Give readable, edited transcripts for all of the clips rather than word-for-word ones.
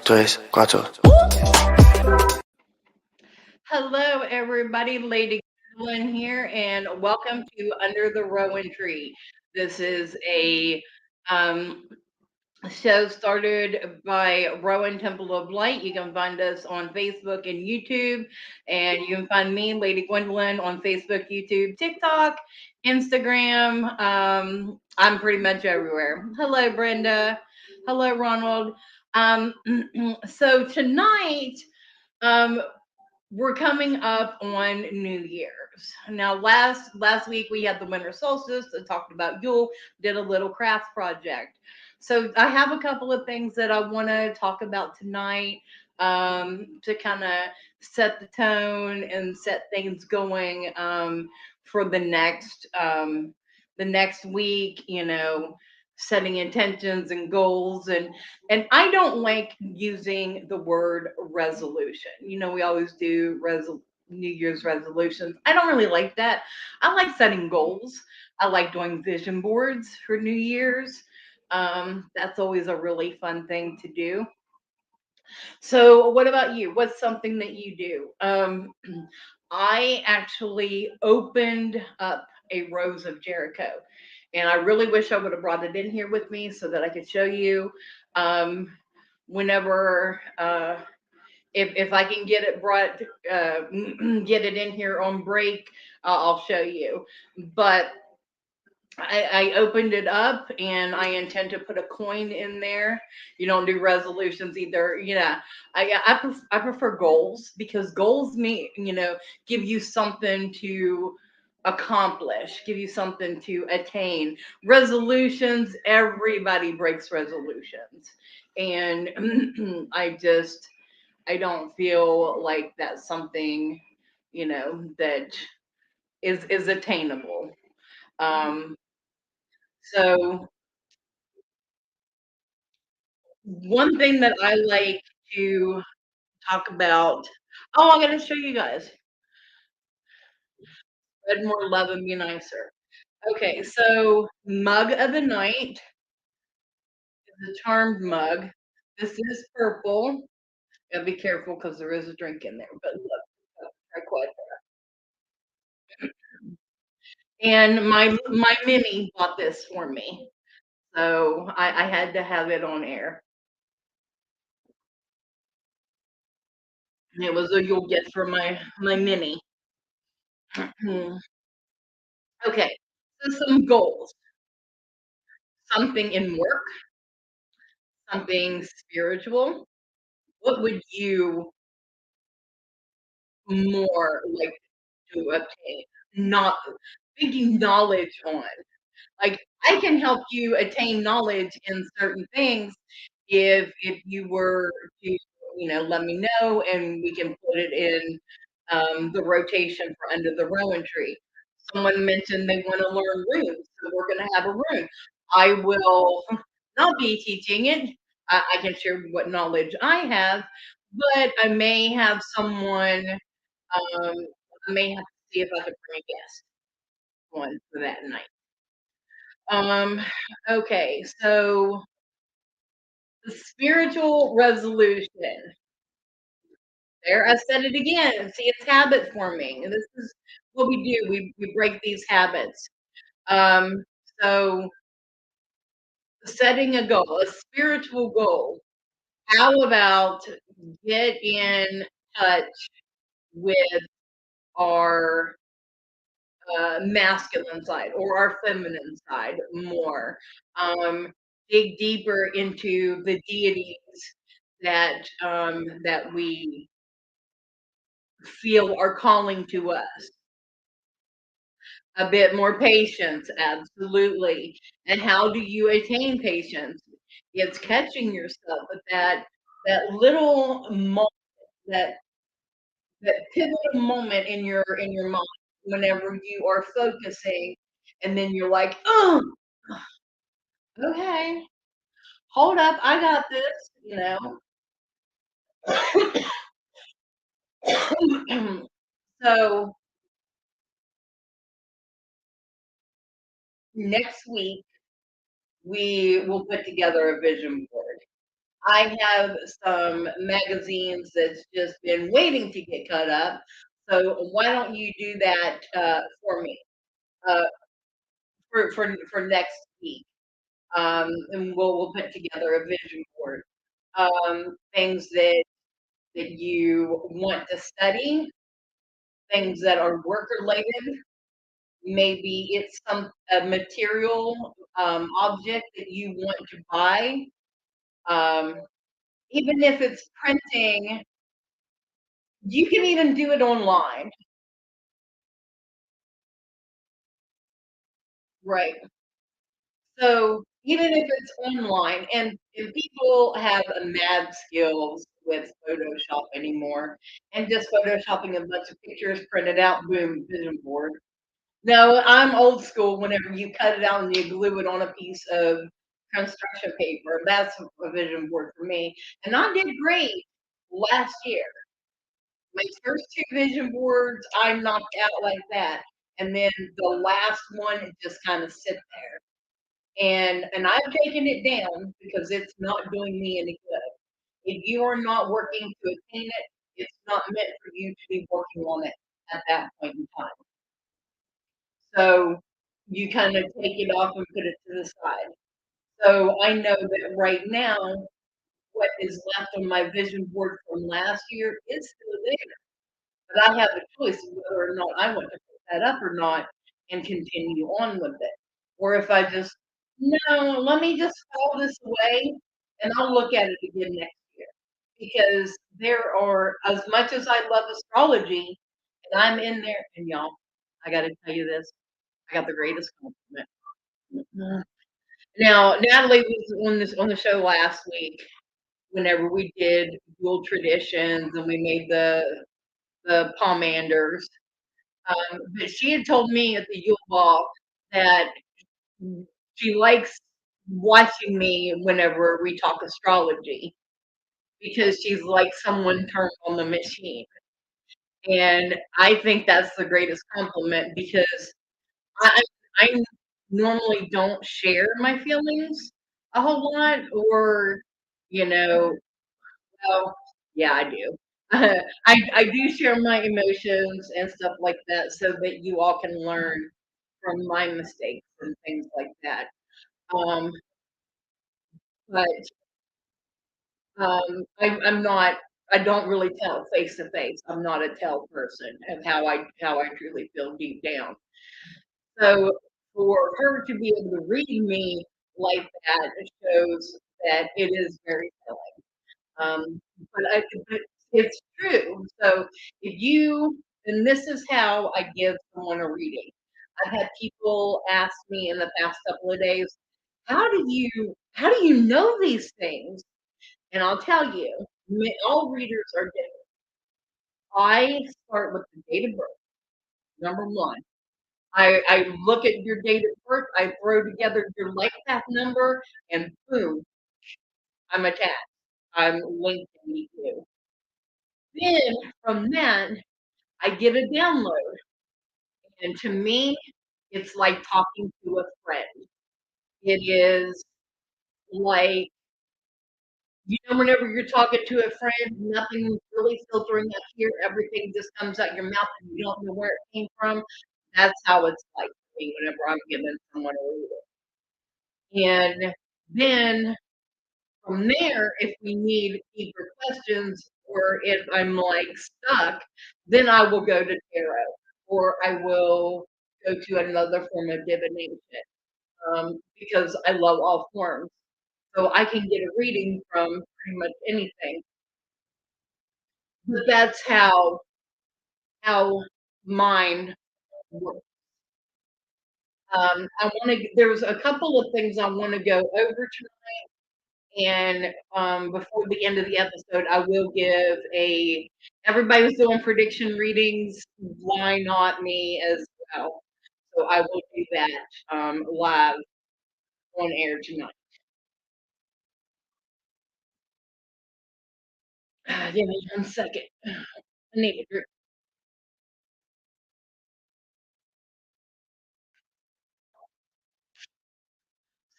tres, cuatro. Hello, everybody. Lady Gwendolyn here, and welcome to Under the Rowan Tree. This is a show started by Rowan Temple of Light. You can find us on Facebook and YouTube, and you can find me, Lady Gwendolyn, on Facebook, YouTube, TikTok, Instagram. I'm pretty much everywhere. Hello, Brenda. Hello, Ronald. Um, so tonight, um, we're coming up on New Year's. Now, last week we had the winter solstice. I talked about Yule, did a little craft project. So I have a couple of things that I want to talk about tonight, to kind of set the tone and set things going, for the next week. Setting intentions and goals, and I don't like using the word resolution. We always do New Year's resolutions. I don't really like that. I like setting goals. I like doing vision boards for New Year's. That's always a really fun thing to do. So, what about you? What's something that you do? I actually opened up a Rose of Jericho, and I really wish I would have brought it in here with me so that I could show you. Um, Whenever, if I can get it brought, get it in here on break, I'll show you. But I opened it up and I intend to put a coin in there. You don't do resolutions either. I prefer goals because goals give you something to accomplish, give you something to attain. Resolutions, everybody breaks resolutions. And I don't feel like that's something, that is attainable. Um, so one thing that I like to talk about. Oh, I gotta show you guys. Spread more love and be nicer. Okay, so mug of the night is a charmed mug. This is purple. Gotta be careful because there is a drink in there. But look, try quite. And my Minnie bought this for me, so I had to have it on air. It was a you'll get for my Minnie. Okay, so some goals. Something in work, something spiritual. What would you more like to obtain? Not thinking knowledge on. Like I can help you attain knowledge in certain things if you were to, let me know and we can put it in, the rotation for under the rowan tree. Someone mentioned they want to learn runes, so we're going to have a rune. I will not be teaching it. I can share what knowledge I have, but I may have someone. I may have to see if I could bring a guest on for that night. Um, okay, so the spiritual resolution. There, I said it again. See, it's habit forming. And this is what we do. We break these habits. Um, so setting a goal, a spiritual goal. How about get in touch with our, masculine side or our feminine side more? Um, Dig deeper into the deities that we feel are calling to us. A bit more patience, absolutely. And how do you attain patience? It's catching yourself at that little moment, that that pivotal moment in your mind whenever you are focusing, and then you're like, oh, okay, hold up, I got this. So next week we will put together a vision board. I have some magazines that's just been waiting to get cut up. So why don't you do that for me uh, for next week? And we'll put together a vision board. Things that you want to study, things that are work related. Maybe it's some a material object that you want to buy. Um, Even if it's printing, you can even do it online. Right. So even if it's online, and people have a mad skills with Photoshop anymore, and just photoshopping a bunch of pictures printed out, boom, vision board. No, I'm old school. Whenever you cut it out and you glue it on a piece of construction paper, that's a vision board for me. And I did great last year. My first two vision boards, I knocked out like that, and then the last one, it just kind of sit there. And I've taken it down because it's not doing me any good. If you are not working to attain it, it's not meant for you to be working on it at that point in time. So you kind of take it off and put it to the side. So I know that right now, what is left on my vision board from last year is still there. But I have a choice whether or not I want to put that up or not and continue on with it. Or if I just, no, let me just file this away and I'll look at it again next year. Because there are, as much as I love astrology, and I'm in there, and y'all, I got to tell you this, I got the greatest compliment. Mhm. Now, Natalie was on the show last week. Whenever we did dual traditions and we made the pomanders, but she had told me at the Yule Ball that she likes watching me whenever we talk astrology because she's like someone turned on the machine. And I think that's the greatest compliment because I, I normally don't share my feelings a whole lot, or, you know, well, yeah, I do. I do share my emotions and stuff like that so that you all can learn from my mistakes and things like that. Um, but I'm not. I don't really tell face to face. I'm not a tell person of how I truly feel deep down. So for her to be able to read me like that, it shows that it is very telling. But it's true. So if you, and this is how I give someone a reading. I've had people ask me in the past couple of days, how do you know these things? And I'll tell you, all readers are different. I start with the date of birth, number one. I look at your date of birth, I throw together your life path number, and boom, I'm attached. I'm linked to you. Then from that, I get a download. And to me, it's like talking to a friend. It is like, whenever you're talking to a friend, nothing really filtering up here, everything just comes out your mouth and you don't know where it came from. That's how it's like for me whenever I'm giving someone a reading. And then from there, if we need deeper questions or if I'm like stuck, then I will go to tarot or I will go to another form of divination because I love all forms. So I can get a reading from pretty much anything. But that's how mine works. I want to. There's a couple of things I want to go over and before the end of the episode, I will give a. Everybody's doing prediction readings. Why not me as well? So I will do that live on air tonight. Give me 1 second. I need a drink.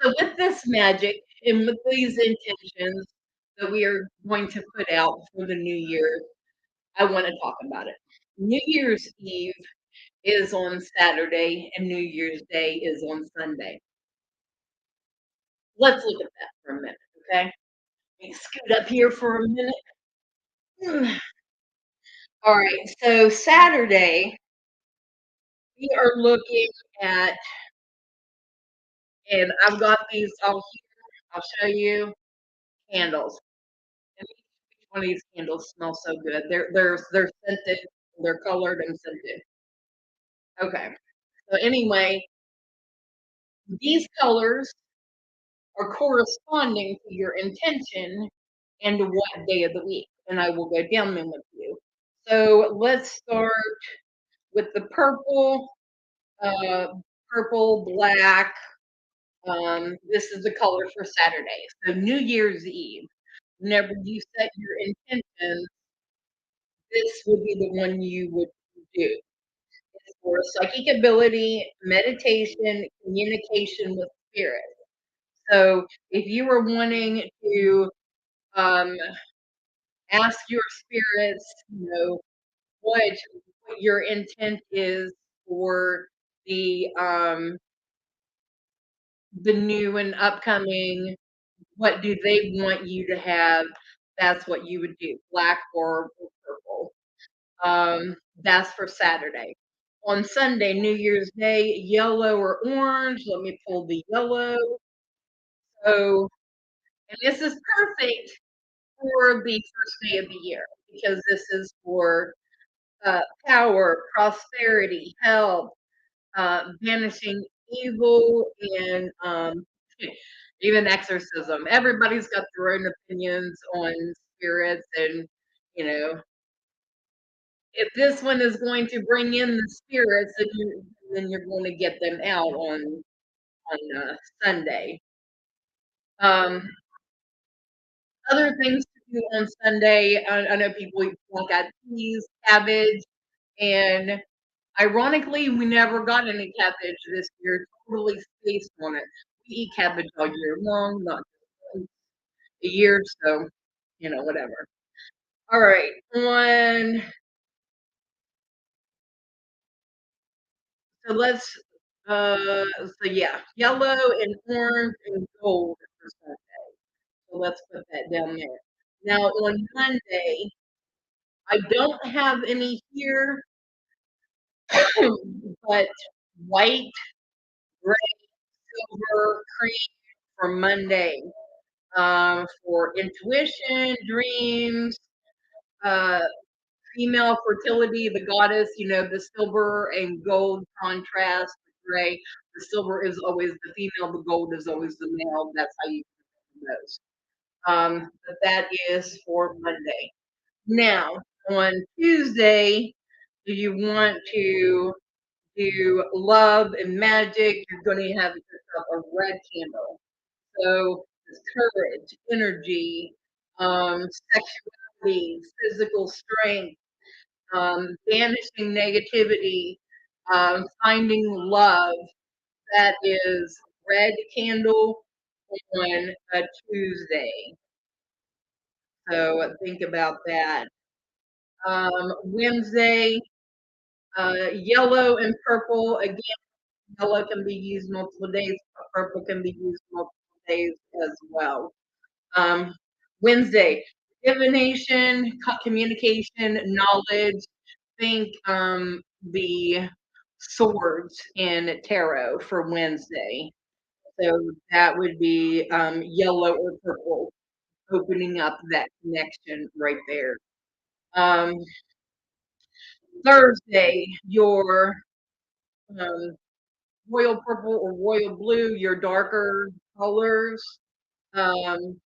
So with this magic and with these intentions, that we are going to put out for the new year. I want to talk about it. New Year's Eve is on Saturday and New Year's Day is on Sunday. Let's look at that for a minute, okay? Let me scoot up here for a minute. All right, so Saturday, we are looking at, and I've got these all here. I'll show you candles. And each one of these candles smells so good. They're scented, they're colored and scented. Okay. So anyway, these colors are corresponding to your intention and what day of the week. And I will go down them with you. So let's start with the uh, purple, black. This is the color for Saturday. So New Year's Eve. Whenever you set your intention, this would be the one you would do. It's for psychic ability, meditation, communication with spirit. So if you were wanting to um, ask your spirits, what your intent is for the new and upcoming, what do they want you to have? That's what you would do, black or purple. That's for Saturday. On Sunday, New Year's Day, yellow or orange. Let me pull the yellow. So, and this is perfect for the first day of the year because this is for power, prosperity, health, banishing evil, and even exorcism. Everybody's got their own opinions on spirits, and you know, if this one is going to bring in the spirits, then you're going to get them out on Sunday. Um, Other things to do on Sunday. I know people eat like peas, cabbage, and ironically, we never got any cabbage this year. Totally spaced on it. We eat cabbage all year long, not just a year, so whatever. All right, so let's so yeah, yellow and orange and gold for Sunday. So let's put that down there. Now on Monday, I don't have any here, but white, gray, silver, cream for Monday. For intuition, dreams, uh, female fertility, the goddess, the silver and gold contrast, the gray. The silver is always the female, the gold is always the male. That's how you do those. But that is for Monday. Now, on Tuesday, do you want to do love and magic? You're going to have yourself a red candle. So it's courage, energy, sexuality, physical strength, banishing negativity, finding love. That is red candle on a Tuesday. So think about that. Wednesday, yellow and purple. Again, yellow can be used multiple days. Purple can be used multiple days as well. Um, Wednesday, divination, communication, knowledge. Think the swords in tarot for Wednesday. So that would be yellow or purple, opening up that connection right there. Um, Thursday, your um, royal purple or royal blue, your darker colors. Um,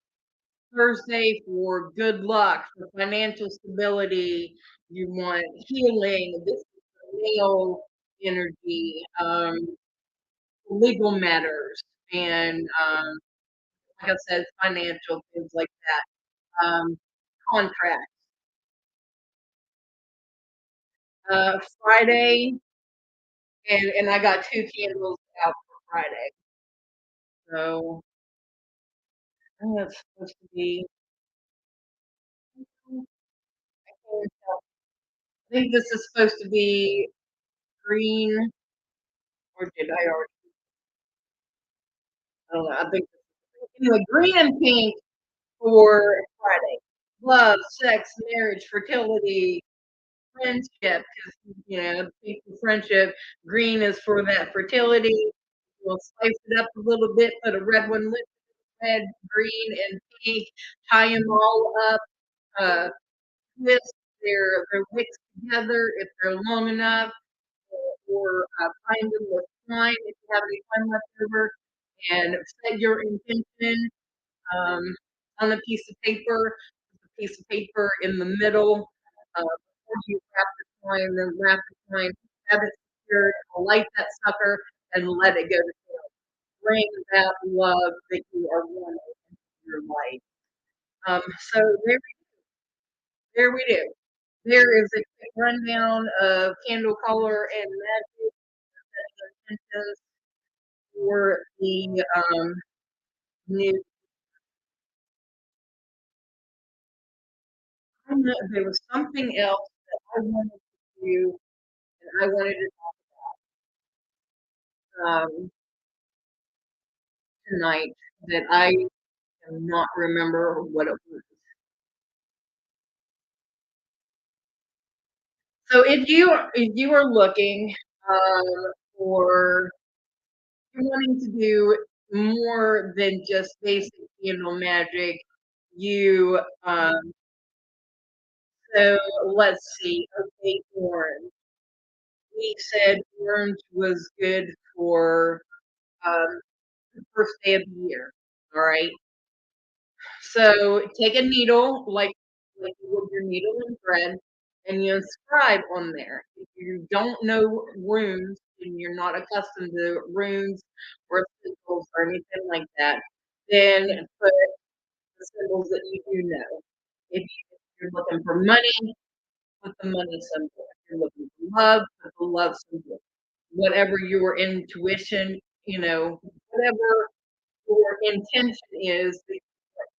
Thursday for good luck, for financial stability. You want healing. This is male energy, legal matters, and like I said, financial things like that. Contracts. Friday, and I got two candles out for Friday. So I think that's supposed to be. I think this is supposed to be green, or did I already? I don't know. I think anyway, green and pink for Friday. Love, sex, marriage, fertility, friendship. Because pink for friendship. Green is for that fertility. We'll spice it up a little bit. Put a red one, red, green, and pink. Tie them all up. Uh, Twist their wicks together if they're long enough, or bind them with twine if you have any twine left over, and set your intention um, on a piece of paper. A piece of paper in the middle. Before you wrap the twine, then wrap the twine, have it secured, light that sucker, and let it go to bring that love that you are wanting into your life. So there we do. There is a quick rundown of candle color and magic intentions for the new. I know there was something else that I wanted to do, and I wanted to tonight that I cannot remember what it was. So if you are looking for you're wanting to do more than just basic candle magic, you so let's see. Okay, orange. We said orange was good for um, the first day of the year. All right. So take a needle, like you would your needle and thread, and you inscribe on there. If you don't know runes and you're not accustomed to runes or symbols or anything like that, then put the symbols that you do know. If you're looking for money, put the money symbol. If you're looking for love, put the love symbol. Whatever your intuition, whatever your intention is that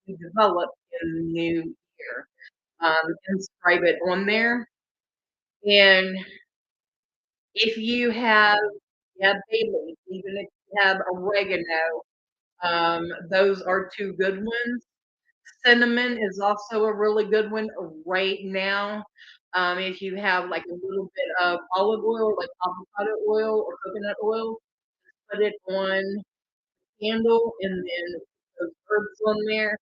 you develop in the new year. Inscribe it on there. And if you have bay leaf, even if you have oregano, those are two good ones. Cinnamon is also a really good one right now. If you have like a little bit of olive oil, like avocado oil or coconut oil, put it on candle and then those herbs on there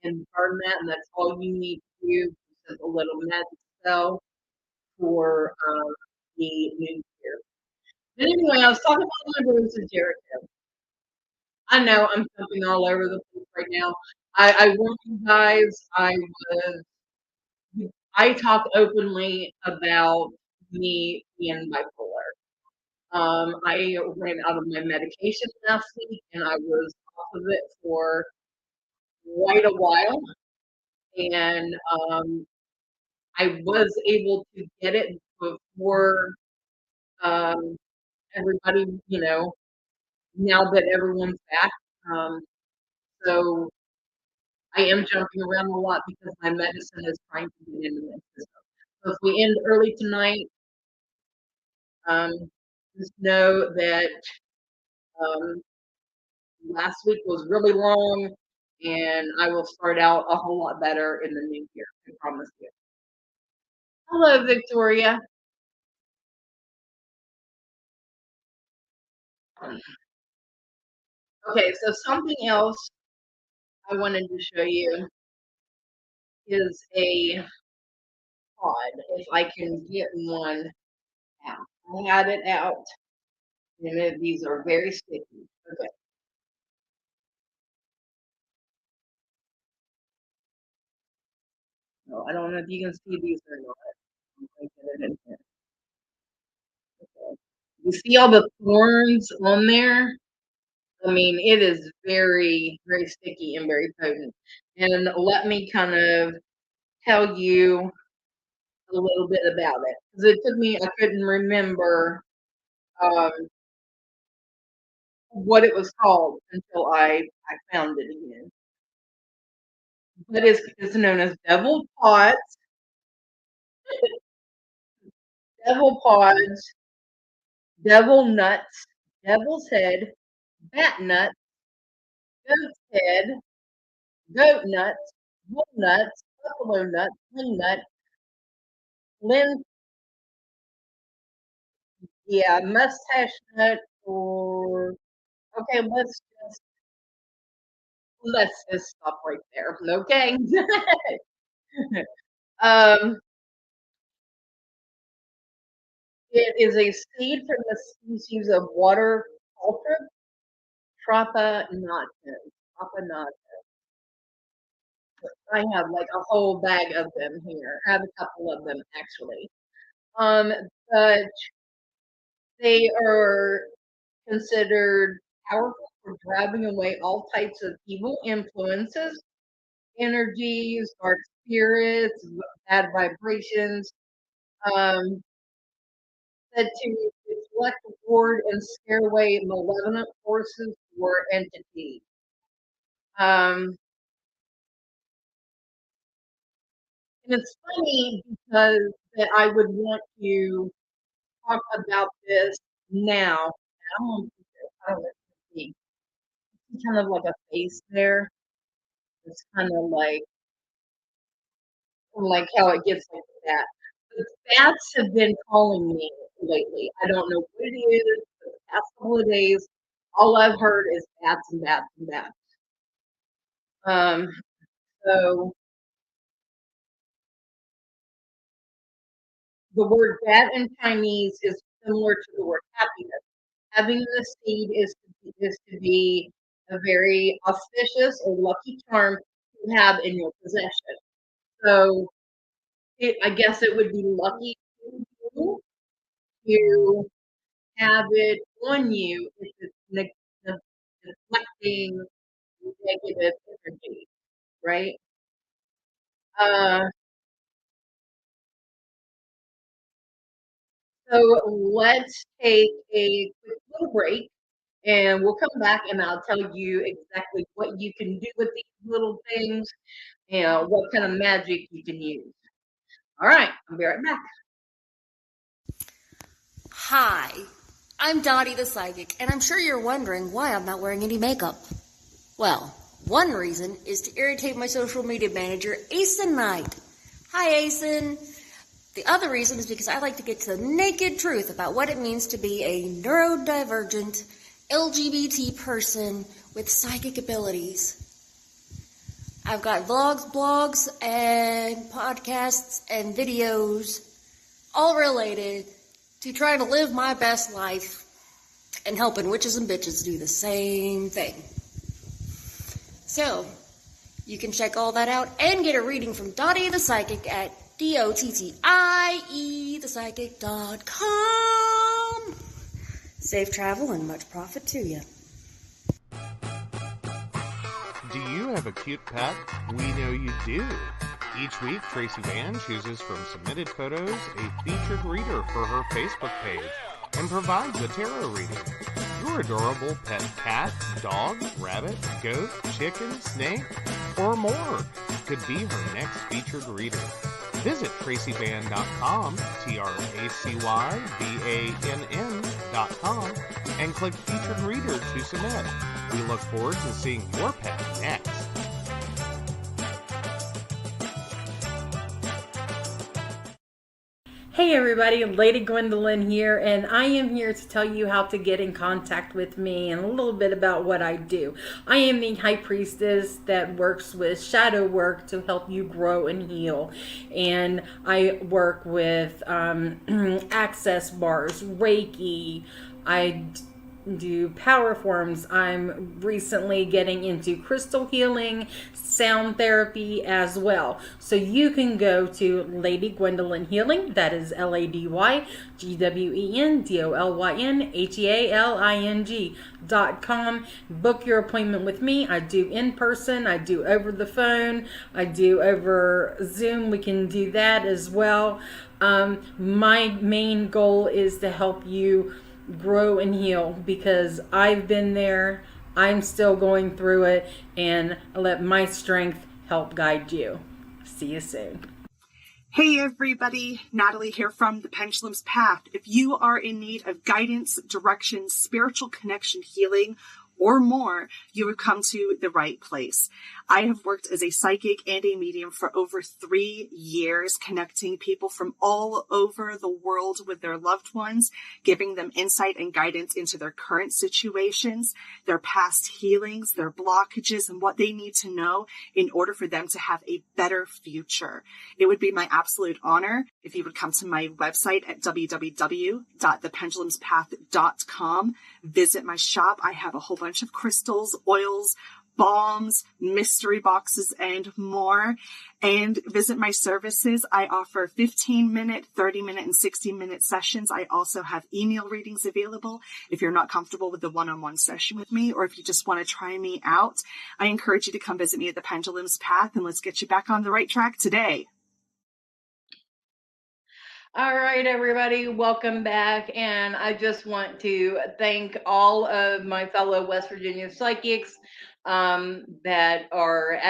and burn that, and that's all you need to do. Just a little magic spell for the new year. But anyway, I was talking about my rooms in Jericho. I know I'm jumping all over the place right now. I warned you guys. I talk openly about me being bipolar. I ran out of my medication last week, and I was off of it for quite a while. And I was able to get it before um, everybody, now that everyone's back. Um, so I am jumping around a lot because my medicine is trying to get into my system. So if we end early tonight, um, just know that um, last week was really long, and I will start out a whole lot better in the new year. I promise you. Hello, Victoria. Okay, so something else I wanted to show you is a pod. If I can get one out, I had it out. These are very sticky. Okay, no, I don't know if you can see these or not. I'm gonna get it in here. Okay. You see all the thorns on there? I mean, it is very, very sticky and very potent. And let me kind of tell you a little bit about it because it took me, I couldn't remember um, what it was called until I found it again. But it's known as deviled pots. devil pods, devil nuts, devil's head, bat nuts, goat's head, goat nuts, bull nuts, buffalo nuts, wing nut, lin yeah, mustache nut, or okay, let's just stop right there. Okay. um, it is a seed from the species of water culture, Tropanotum. Tropanotum. I have like a whole bag of them here. I have a couple of them actually. Um, but they are considered powerful for driving away all types of evil influences, energies, dark spirits, bad vibrations, um, said to deflect, ward, and scare away malevolent forces or entities. Um, and it's funny because that I would want to talk about this now. I don't want to, I don't know if you see. It's kind of like a face there. It's kind of like how it gets like that. The bats have been calling me lately. I don't know what it is. For the past couple of days, all I've heard is bats and bats and bats. Um, so the word bat in Chinese is similar to the word happiness. Having the seed is to be a very auspicious or lucky charm to have in your possession. So I guess it would be lucky to you to have it on you if it's deflecting negative energy, right? Uh, so let's take a quick little break and we'll come back and I'll tell you exactly what you can do with these little things and what kind of magic you can use. All right, I'll be right back. Hi, I'm Dottie the Psychic, and I'm sure you're wondering why I'm not wearing any makeup. Well, one reason is to irritate my social media manager, Asen Knight. Hi, Asen. The other reason is because I like to get to the naked truth about what it means to be a neurodivergent LGBT person with psychic abilities. I've got vlogs, blogs, and podcasts and videos all related to trying to live my best life and helping witches and bitches do the same thing. So, you can check all that out and get a reading from Dottie the Psychic at DOTTIEthepsychic.com. Safe travel and much profit to you. Do you have a cute pet? We know you do. Each week, Tracy Van chooses from submitted photos a featured reader for her Facebook page and provides a tarot reading. Your adorable pet cat, dog, rabbit, goat, chicken, snake, or more could be her next featured reader. Visit tracyvann.com, TracyBann.com, and click Featured Reader to submit. We look forward to seeing your pet next. Hey everybody, Lady Gwendolyn here, and I am here to tell you how to get in contact with me and a little bit about what I do. I am the High Priestess that works with shadow work to help you grow and heal. And I work with access bars, Reiki, I do power forms. I'm recently getting into crystal healing, sound therapy as well. So you can go to Lady Gwendolyn Healing, that is LadyGwendolynHealing.com. Book your appointment with me. I do in person, I do over the phone, I do over Zoom. We can do that as well. My main goal is to help you grow and heal because I've been there, I'm still going through it, and I let my strength help guide you. See you soon. Hey everybody, Natalie here from The Pendulum's Path. If you are in need of guidance, direction, spiritual connection, healing, or more, you have come to the right place. I have worked as a psychic and a medium for over 3 years, connecting people from all over the world with their loved ones, giving them insight and guidance into their current situations, their past healings, their blockages, and what they need to know in order for them to have a better future. It would be my absolute honor if you would come to my website at www.thependulumspath.com. Visit my shop. I have a whole bunch of crystals, oils, balms, mystery boxes, and more. And visit my services. I offer 15-minute, 30-minute, and 60-minute sessions. I also have email readings available if you're not comfortable with the one-on-one session with me, or if you just want to try me out. I encourage you to come visit me at the Pendulum's Path, and let's get you back on the right track today. All right, everybody, welcome back. And I just want to thank all of my fellow West Virginia psychics that are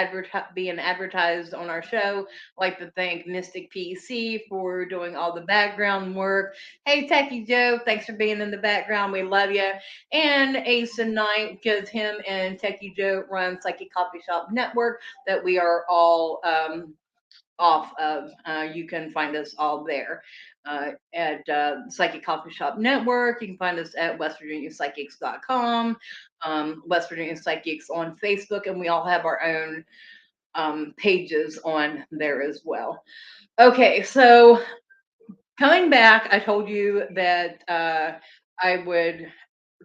being advertised on our show. I'd like to thank Mystic PC for doing all the background work. Hey, Techie Joe, thanks for being in the background. We love you. And Ace and Knight, because him and Techie Joe run Psychic Coffee Shop Network that we are all off of. You can find us all there at Psychic Coffee Shop Network. You can find us at westvirginiapsychics.com, West Virginia Psychics on Facebook, and we all have our own pages on there as well. Okay, so coming back, I told you that I would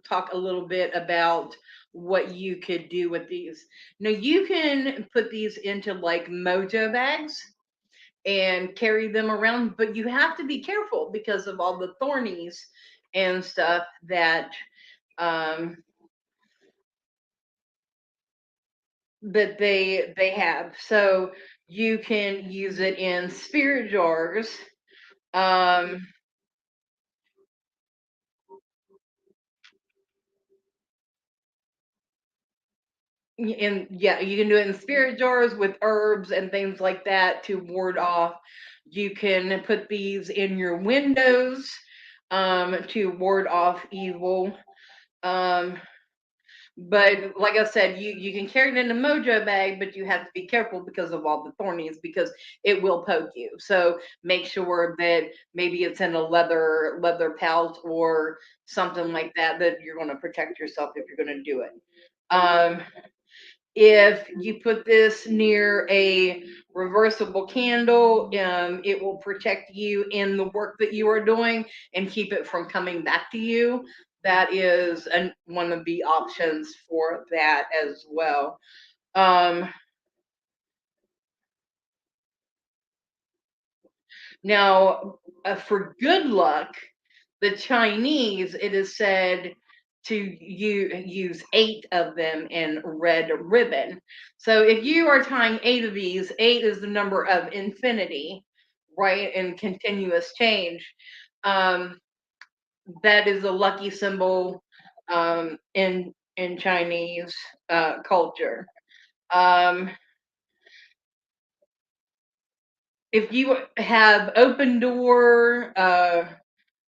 talk a little bit about what you could do with these. Now, you can put these into like mojo bags and carry them around, but you have to be careful because of all the thornies and stuff that that they have. So you can use it in spirit jars. And yeah, you can do it in spirit jars with herbs and things like that to ward off. You can put these in your windows to ward off evil. But like I said, you can carry it in a mojo bag, but you have to be careful because of all the thornies, because it will poke you. So make sure that maybe it's in a leather pouch or something like that, that you're going to protect yourself if you're going to do it. If you put this near a reversible candle, it will protect you in the work that you are doing and keep it from coming back to you. That is one of the options for that as well. Now, for good luck, the Chinese, it is said to use 8 of them in red ribbon. So if you are tying 8 of these, 8 is the number of infinity, right? And continuous change. That is a lucky symbol in Chinese culture. If you have open door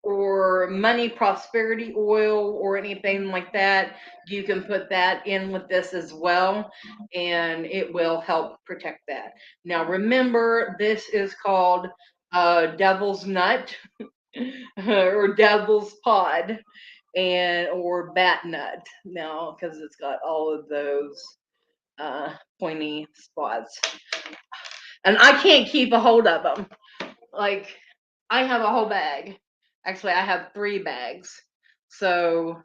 or money prosperity oil or anything like that, you can put that in with this as well, and it will help protect that. Now remember, this is called devil's nut or devil's pod, and or bat nut now, because it's got all of those pointy spots, and I can't keep a hold of them. Like, I have a whole bag. Actually, I have 3 bags. So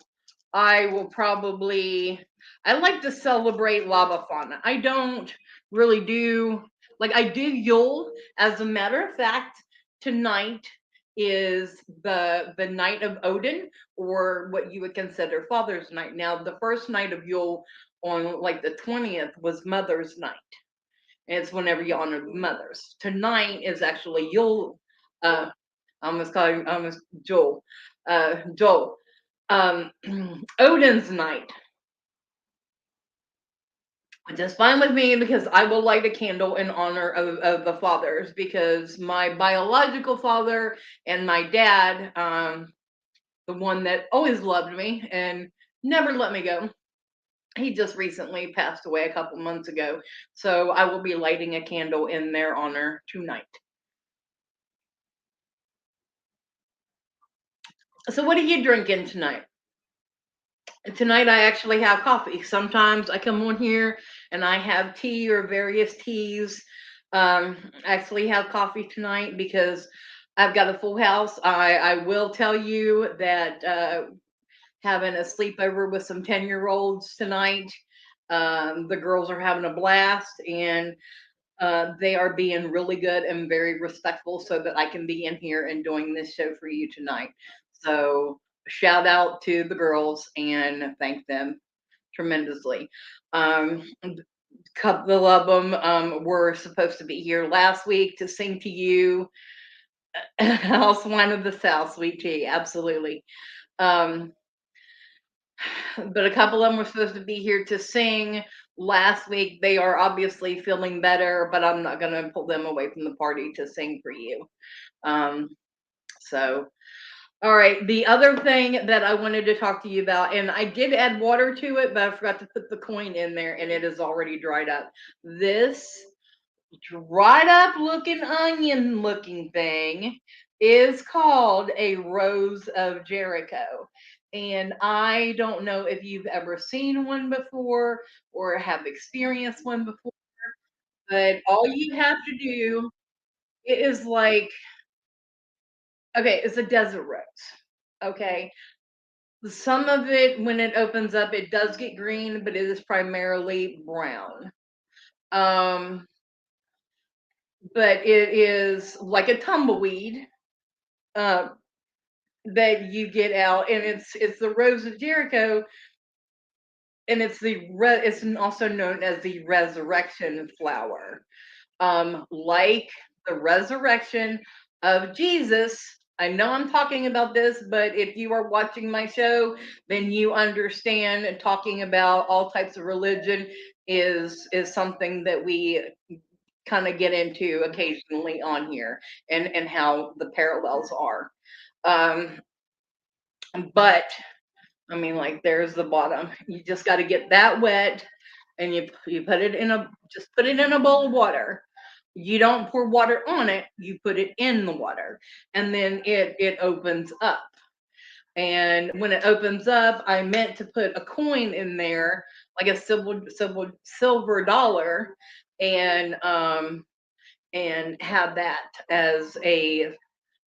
I will probably, I like to celebrate lava fauna. I don't really do, like, I do Yule. As a matter of fact, tonight is the night of Odin, or what you would consider Father's Night. Now, the first night of Yule on like the 20th was Mother's Night. And it's whenever you honor the mothers. Tonight is actually Yule. I almost call him almost Joel. Joel. Odin's night. which is fine with me because I will light a candle in honor of the fathers, because my biological father and my dad, the one that always loved me and never let me go, he just recently passed away a couple months ago. So I will be lighting a candle in their honor tonight. So what are you drinking tonight? Tonight I actually have coffee. Sometimes I come on here and I have tea or various teas. I actually have coffee tonight because I've got a full house. I will tell you that having a sleepover with some 10-year-olds tonight. The girls are having a blast, and they are being really good and very respectful so that I can be in here and doing this show for you tonight. So shout out to the girls and thank them tremendously. A couple of them were supposed to be here last week to sing to you. House Wine of the South, sweet tea, absolutely. But a couple of them were supposed to be here to sing last week. They are obviously feeling better, but I'm not going to pull them away from the party to sing for you. So, all right. The other thing that I wanted to talk to you about, and I did add water to it, but I forgot to put the coin in there, and it is already dried up. This dried up looking onion looking thing is called a Rose of Jericho. And I don't know if you've ever seen one before or have experienced one before, but all you have to do, it is like, okay, it's a desert rose. Okay. Some of it, when it opens up, it does get green, but it is primarily brown. Um, but it is like a tumbleweed. Uh, that you get out, and it's the Rose of Jericho, and it's also known as the resurrection flower. Like the resurrection of Jesus. I know I'm talking about this, but if you are watching my show, then you understand, and talking about all types of religion is something that we kind of get into occasionally on here, and how the parallels are. Um, but I mean, like, there's the bottom. You just got to get that wet, and you put it in a bowl of water. You don't pour water on it. You put it in the water, and then it opens up. And when it opens up, I meant to put a coin in there, like a silver dollar, and have that as a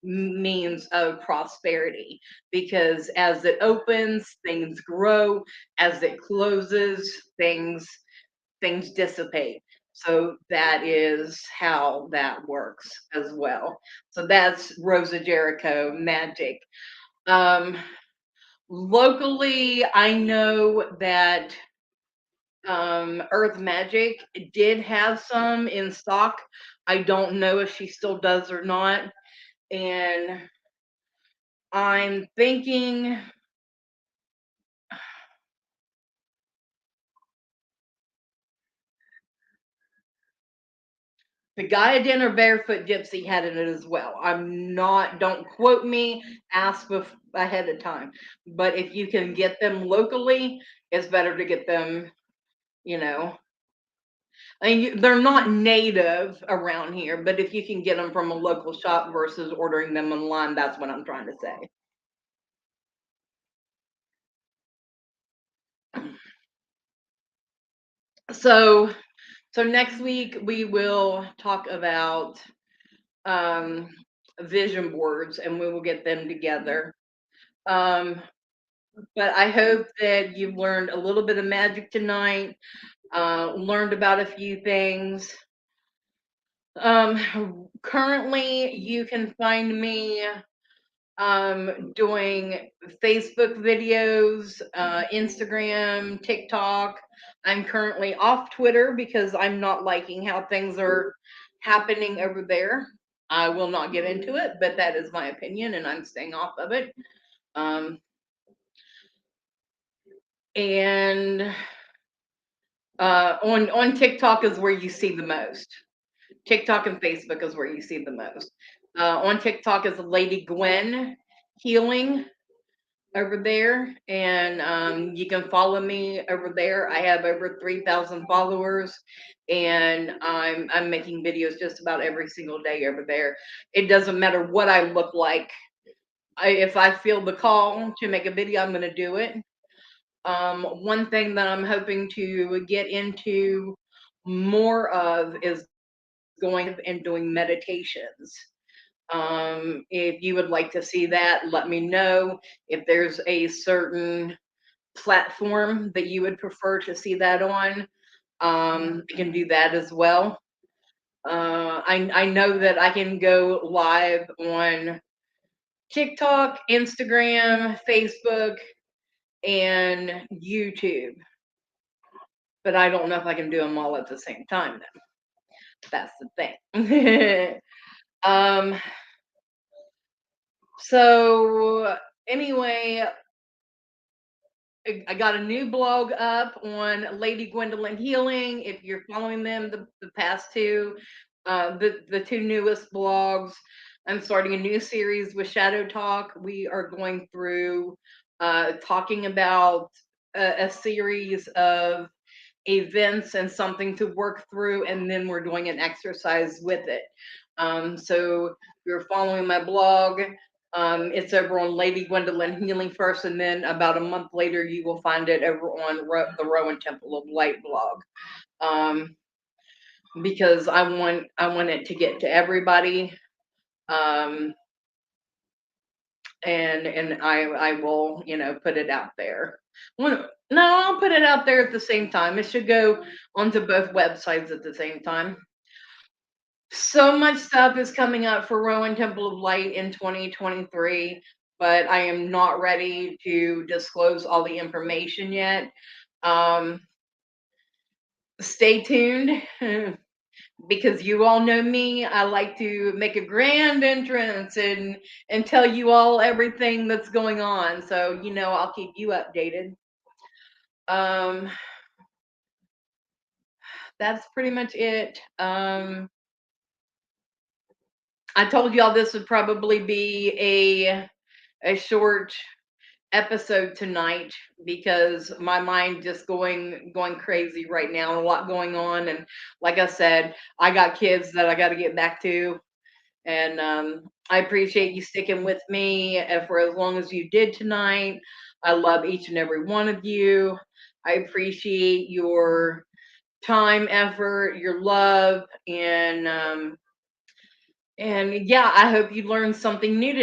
means of prosperity, because as it opens, things grow. As it closes, things dissipate. So that is how that works as well. So that's Rosa Jericho magic. um Locally, I know that Earth Magic did have some in stock. I don't know if she still does or not, and I'm thinking the guy at dinner barefoot gypsy had it as well. I'm not, don't quote me, ask ahead of time. But if you can get them locally, it's better to get them, you know. I mean, they're not native around here, but if you can get them from a local shop versus ordering them online, that's what I'm trying to say. So, so next week we will talk about um, vision boards, and we will get them together. Um, but I hope that you've learned a little bit of magic tonight, learned about a few things. Currently, you can find me doing Facebook videos, Instagram, TikTok. I'm currently off Twitter because I'm not liking how things are happening over there. I will not get into it, but that is my opinion, and I'm staying off of it. Um, and On TikTok is where you see the most. TikTok and Facebook is where you see the most. On TikTok is Lady Gwen Healing over there, and you can follow me over there. I have over 3,000 followers, and I'm making videos just about every single day over there. It doesn't matter what I look like. If I feel the call to make a video, I'm going to do it. One thing that I'm hoping to get into more of is going and doing meditations. If you would like to see that, let me know. If there's a certain platform that you would prefer to see that on, you can do that as well. I know that I can go live on TikTok, Instagram, Facebook, and YouTube, but I don't know if I can do them all at the same time though. That's the thing. So anyway, I got a new blog up on Lady Gwendolyn Healing. If you're following them, the past two, the two newest blogs, I'm starting a new series with Shadow Talk. We are going through talking about a series of events and something to work through, and then we're doing an exercise with it. So if you're following my blog, it's over on Lady Gwendolyn Healing first, and then about a month later, you will find it over on the Rowan Temple of Light blog. Because I want it to get to everybody, and I will, put it out there. No, I'll put it out there at the same time. It should go onto both websites at the same time. So much stuff is coming up for Rowan Temple of Light in 2023, but I am not ready to disclose all the information yet. Stay tuned, because you all know me. I like to make a grand entrance and tell you all everything that's going on. So, I'll keep you updated. That's pretty much it. I told y'all this would probably be a short episode tonight because my mind just going crazy right now. A lot going on, and like I said, I got kids that I got to get back to, and I appreciate you sticking with me for as long as you did tonight. I love each and every one of you. I appreciate your time, effort, your love, and yeah, I hope you learned something new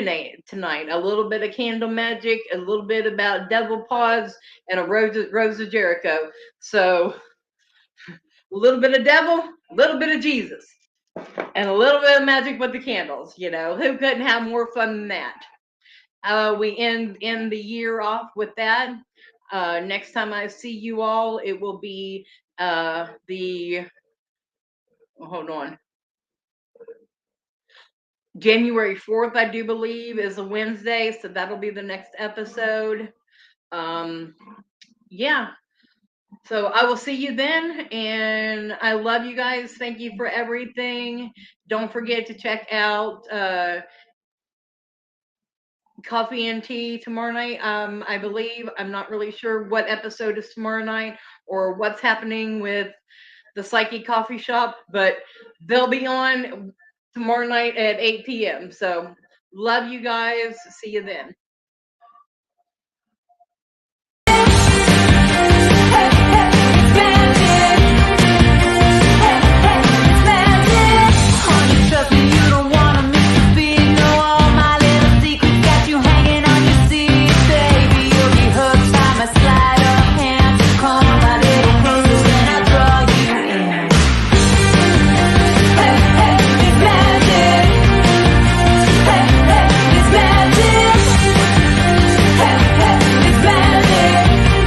tonight. A little bit of candle magic, a little bit about devil paws, and a rose of Jericho. So a little bit of devil, a little bit of Jesus, and a little bit of magic with the candles. Who couldn't have more fun than that? We end the year off with that. Next time I see you all, it will be hold on. January 4th, I do believe, is a Wednesday, so that'll be the next episode. Yeah. So I will see you then, and I love you guys. Thank you for everything. Don't forget to check out Coffee and Tea tomorrow night. I believe, I'm not really sure what episode is tomorrow night or what's happening with the Psyche Coffee Shop, but they'll be on tomorrow night at 8 p.m. So love you guys. See you then.